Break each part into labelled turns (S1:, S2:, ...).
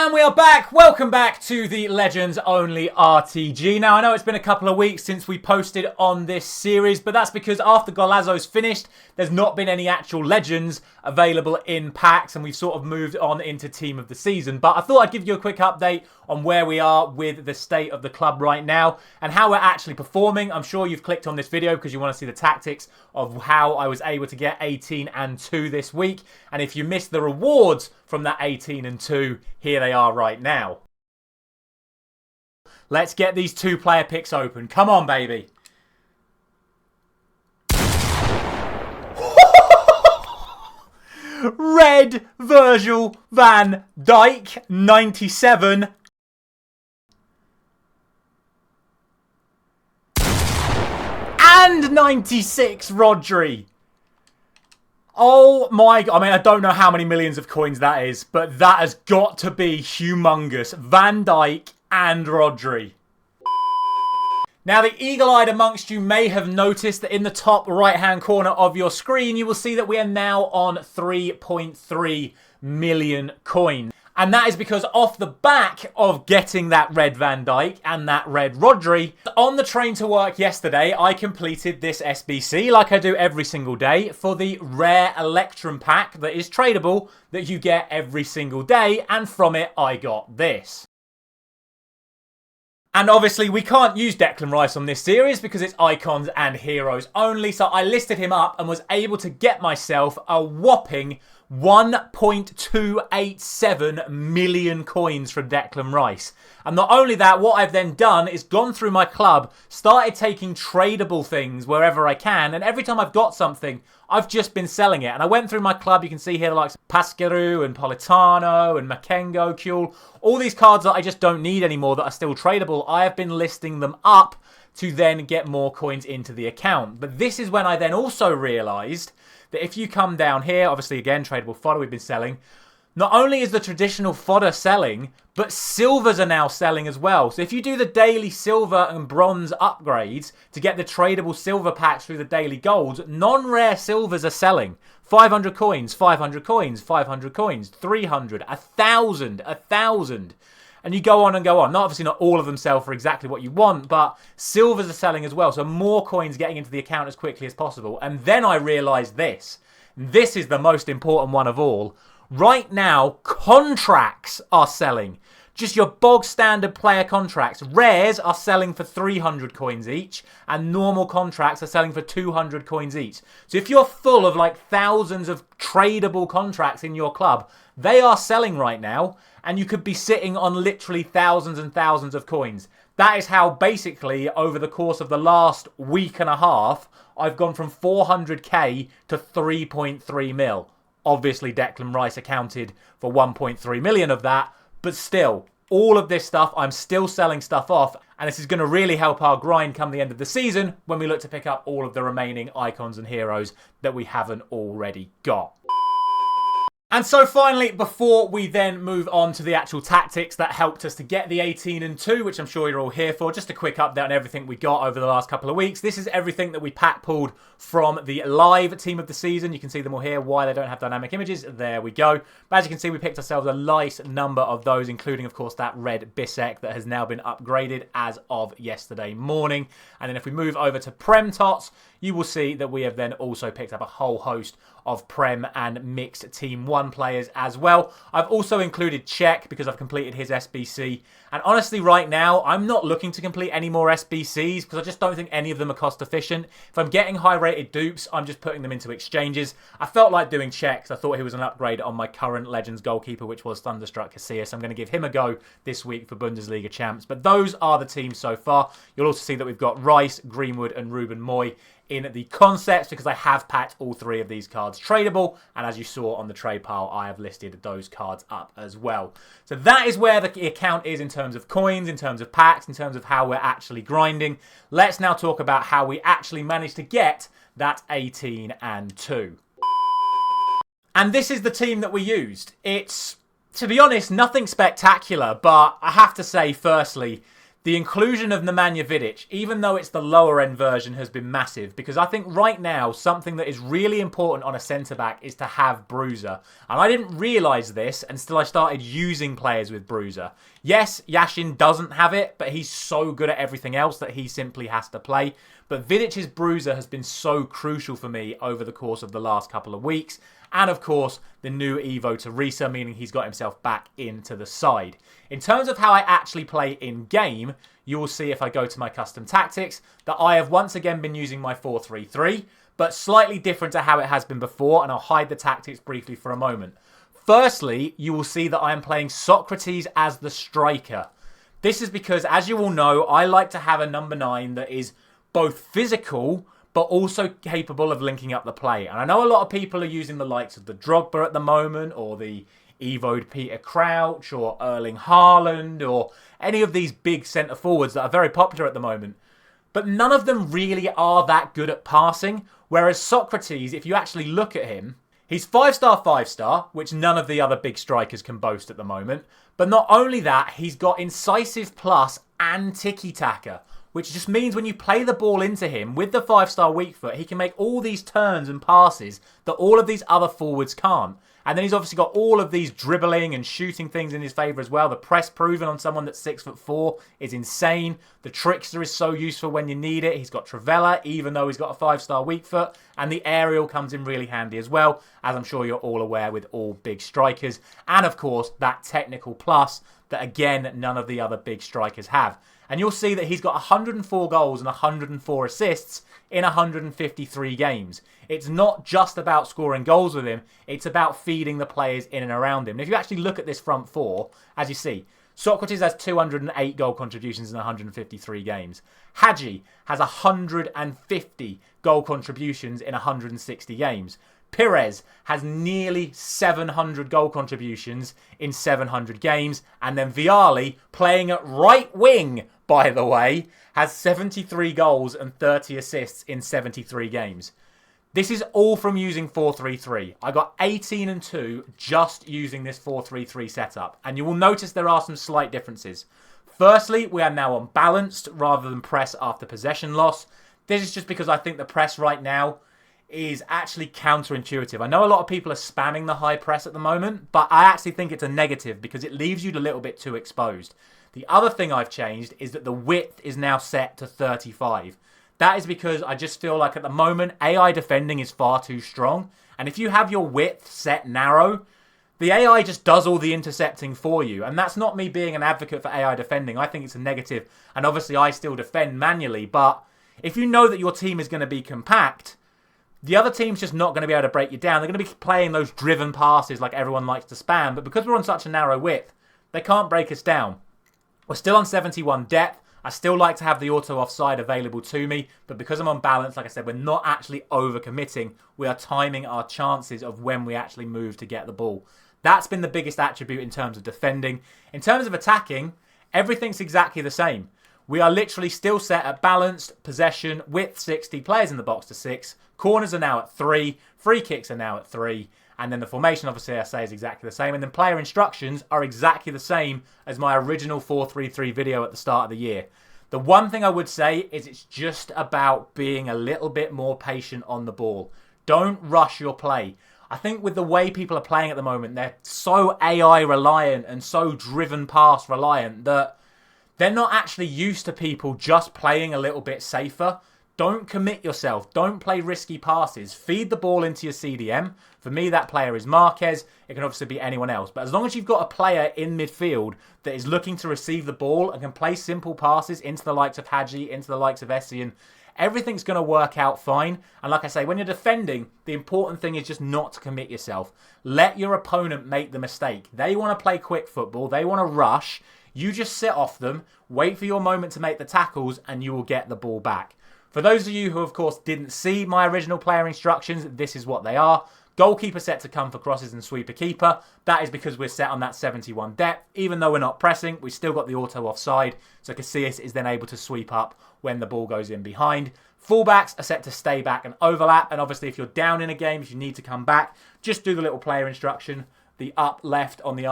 S1: And we are back. Welcome back to the Legends Only RTG. Now, I know it's been a couple of weeks since we posted on this series, but that's because after Golazzo's finished, there's not been any actual Legends available in packs, and we've sort of moved on into Team of the Season. But I thought I'd give you a quick update on where we are with the state of the club right now and how we're actually performing. I'm sure you've clicked on this video because you want to see the tactics of how I was able to get 18 and 2 this week. And if you missed the rewards from that 18 and 2, here they are right now. Let's get these 2-player picks open. Come on, baby. Red Virgil van Dijk, 97. And 96 Rodri. Oh my God. I mean, I don't know how many millions of coins that is, but that has got to be humongous. Van Dijk and Rodri. Now, the eagle-eyed amongst you may have noticed that in the top right-hand corner of your screen, you will see that we are now on 3.3 million coins. And that is because off the back of getting that red Van Dijk and that red Rodri, on the train to work yesterday, I completed this SBC, like I do every single day, for the rare Electrum pack that is tradable that you get every single day. And from it, I got this. And obviously, we can't use Declan Rice on this series because it's icons and heroes only. So I listed him up and was able to get myself a whopping 1.287 million coins from Declan Rice. And not only that, what I've then done is gone through my club, started taking tradable things wherever I can, and every time I've got something, I've just been selling it. And I went through my club, you can see here the likes of Pasquerou and Politano and Makengo, Kuhl, all these cards that I just don't need anymore that are still tradable. I have been listing them up to then get more coins into the account. But this is when I then also realised that if you come down here, obviously again, tradable fodder we've been selling, not only is the traditional fodder selling, but silvers are now selling as well. So if you do the daily silver and bronze upgrades to get the tradable silver packs through the daily golds, non-rare silvers are selling. 500 coins, 500 coins, 500 coins, 300, 1,000, 1,000. And you go on and go on. Not obviously not all of them sell for exactly what you want, but silvers are selling as well. So more coins getting into the account as quickly as possible. And then I realised this. This is the most important one of all. Right now, contracts are selling. Just your bog standard player contracts. Rares are selling for 300 coins each, and normal contracts are selling for 200 coins each. So if you're full of like thousands of tradable contracts in your club, they are selling right now, and you could be sitting on literally thousands and thousands of coins. That is how basically over the course of the last week and a half, I've gone from 400k to 3.3 mil. Obviously, Declan Rice accounted for 1.3 million of that, but still, all of this stuff, I'm still selling stuff off, and this is going to really help our grind come the end of the season when we look to pick up all of the remaining icons and heroes that we haven't already got. And so finally, before we then move on to the actual tactics that helped us to get the 18 and 2, which I'm sure you're all here for, just a quick update on everything we got over the last couple of weeks. This is everything that we pack pulled from the live team of the season. You can see them all here. Why they don't have dynamic images, there we go. But as you can see, we picked ourselves a nice number of those, including, of course, that red Bisek that has now been upgraded as of yesterday morning. And then if we move over to Prem TOTS, you will see that we have then also picked up a whole host of Prem and mixed Team 1 players as well. I've also included Czech because I've completed his SBC. And honestly, right now, I'm not looking to complete any more SBCs because I just don't think any of them are cost efficient. If I'm getting high-rated dupes, I'm just putting them into exchanges. I felt like doing Czech. I thought he was an upgrade on my current Legends goalkeeper, which was Thunderstruck Casillas. I'm going to give him a go this week for Bundesliga champs. But those are the teams so far. You'll also see that we've got Rice, Greenwood and Ruben Moy in the concepts because I have packed all three of these cards tradable, and as you saw on the trade pile, I have listed those cards up as well. So that is where the account is in terms of coins, in terms of packs, in terms of how we're actually grinding. Let's now talk about how we actually managed to get that 18 and 2. And this is the team that we used. It's, to be honest, nothing spectacular, but I have to say, firstly, The inclusion of Nemanja Vidic, even though it's the lower end version, has been massive, because I think right now something that is really important on a centre-back is to have bruiser. And I didn't realise this until I started using players with bruiser. Yes, Yashin doesn't have it, but he's so good at everything else that he simply has to play. But Vidic's bruiser has been so crucial for me over the course of the last couple of weeks. And of course, the new Evo Teresa, meaning he's got himself back into the side. In terms of how I actually play in-game, you will see if I go to my custom tactics that I have once again been using my 4-3-3, but slightly different to how it has been before, and I'll hide the tactics briefly for a moment. Firstly, you will see that I am playing Socrates as the striker. This is because, as you all know, I like to have a number 9 that is both physical but also capable of linking up the play. And I know a lot of people are using the likes of the Drogba at the moment, or the Evo'd Peter Crouch, or Erling Haaland, or any of these big centre forwards that are very popular at the moment. But none of them really are that good at passing. Whereas Socrates, if you actually look at him, he's 5-star, 5-star, which none of the other big strikers can boast at the moment. But not only that, he's got incisive plus and tiki-taka, which just means when you play the ball into him with the 5-star weak foot, he can make all these turns and passes that all of these other forwards can't. And then he's obviously got all of these dribbling and shooting things in his favour as well. The press proven on someone that's 6'4" is insane. The trickster is so useful when you need it. He's got Trivela, even though he's got a 5-star weak foot. And the aerial comes in really handy as well, as I'm sure you're all aware with all big strikers. And of course, that technical plus that, again, none of the other big strikers have. And you'll see that he's got 104 goals and 104 assists in 153 games. It's not just about scoring goals with him, it's about feeding the players in and around him. And if you actually look at this front four, as you see, Socrates has 208 goal contributions in 153 games. Hadji has 150 goal contributions in 160 games. Pires has nearly 700 goal contributions in 700 games. And then Vialli, playing at right wing, by the way, has 73 goals and 30 assists in 73 games. This is all from using 4-3-3. I got 18 and 2 just using this 4-3-3 setup. And you will notice there are some slight differences. Firstly, we are now unbalanced rather than press after possession loss. This is just because I think the press right now is actually counterintuitive. I know a lot of people are spamming the high press at the moment, but I actually think it's a negative because it leaves you a little bit too exposed. The other thing I've changed is that the width is now set to 35. That is because I just feel like at the moment, AI defending is far too strong. And if you have your width set narrow, the AI just does all the intercepting for you. And that's not me being an advocate for AI defending. I think it's a negative. And obviously, I still defend manually. But if you know that your team is going to be compact, the other team's just not going to be able to break you down. They're going to be playing those driven passes like everyone likes to spam. But because we're on such a narrow width, they can't break us down. We're still on 71 depth. I still like to have the auto offside available to me, but because I'm on balance, like I said, we're not actually overcommitting. We are timing our chances of when we actually move to get the ball. That's been the biggest attribute in terms of defending. In terms of attacking, everything's exactly the same. We are literally still set at balanced, possession, width 60, players in the box to 6. Corners are now at 3, free kicks are now at 3. And then the formation, obviously, I say is exactly the same. And then player instructions are exactly the same as my original 4-3-3 video at the start of the year. The one thing I would say is it's just about being a little bit more patient on the ball. Don't rush your play. I think with the way people are playing at the moment, they're so AI reliant and so driven pass reliant that they're not actually used to people just playing a little bit safer. Don't commit yourself. Don't play risky passes. Feed the ball into your CDM. For me, that player is Marquez. It can obviously be anyone else. But as long as you've got a player in midfield that is looking to receive the ball and can play simple passes into the likes of Hadji, into the likes of Essien, everything's going to work out fine. And like I say, when you're defending, the important thing is just not to commit yourself. Let your opponent make the mistake. They want to play quick football. They want to rush. You just sit off them, wait for your moment to make the tackles, and you will get the ball back. For those of you who, of course, didn't see my original player instructions, this is what they are. Goalkeeper set to come for crosses and sweeper keeper. That is because we're set on that 71 depth. Even though we're not pressing, we've still got the auto offside. So Casillas is then able to sweep up when the ball goes in behind. Fullbacks are set to stay back and overlap. And obviously, if you're down in a game, if you need to come back, just do the little player instruction. the up left on the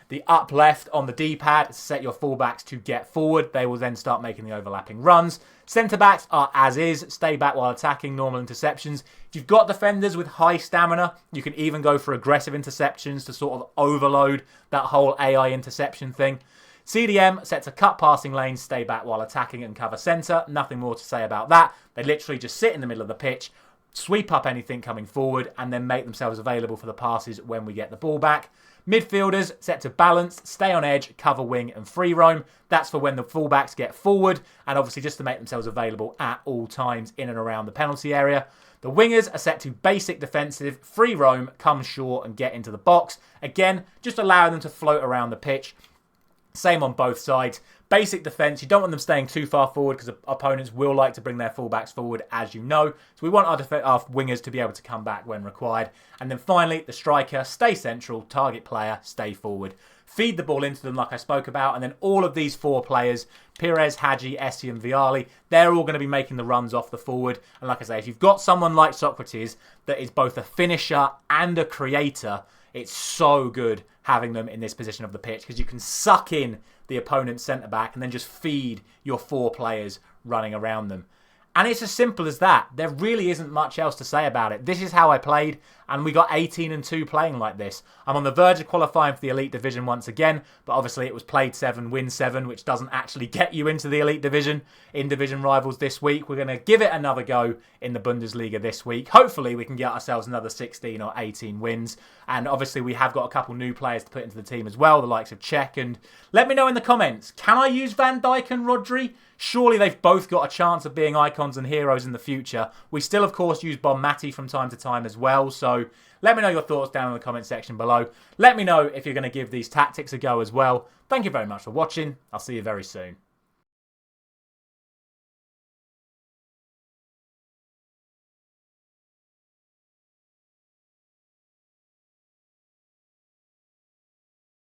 S1: the up left on the D-pad to set your fullbacks to get forward. They will then start making the overlapping runs. Centre-backs are as is, stay back while attacking, normal interceptions. If you've got defenders with high stamina, you can even go for aggressive interceptions to sort of overload that whole AI interception thing. CDM sets a cut passing lane, stay back while attacking and cover centre. Nothing more to say about that. They literally just sit in the middle of the pitch, sweep up anything coming forward, and then make themselves available for the passes when we get the ball back. Midfielders set to balance, stay on edge, cover wing and free roam. That's for when the fullbacks get forward and obviously just to make themselves available at all times in and around the penalty area. The wingers are set to basic defensive, free roam, come short and get into the box. Again, just allowing them to float around the pitch. Same on both sides. Basic defence, you don't want them staying too far forward because opponents will like to bring their fullbacks forward, as you know. So we want our wingers to be able to come back when required. And then finally, the striker, stay central, target player, stay forward. Feed the ball into them like I spoke about. And then all of these four players, Pires, Hadji, Essie and Viali, they're all going to be making the runs off the forward. And like I say, if you've got someone like Socrates that is both a finisher and a creator, it's so good having them in this position of the pitch because you can suck in the opponent's centre-back and then just feed your four players running around them. And it's as simple as that. There really isn't much else to say about it. This is how I played, and we got 18-2 playing like this. I'm on the verge of qualifying for the Elite Division once again, but obviously it was played 7, win 7, which doesn't actually get you into the Elite Division in Division Rivals this week. We're going to give it another go in the Bundesliga this week. Hopefully we can get ourselves another 16 or 18 wins. And obviously we have got a couple new players to put into the team as well, the likes of Czech. And let me know in the comments, can I use Van Dijk and Rodri? Surely they've both got a chance of being icons and heroes in the future. We still, of course, use Bon Mati from time to time as well. So let me know your thoughts down in the comment section below. Let me know if you're going to give these tactics a go as well. Thank you very much for watching. I'll see you very soon.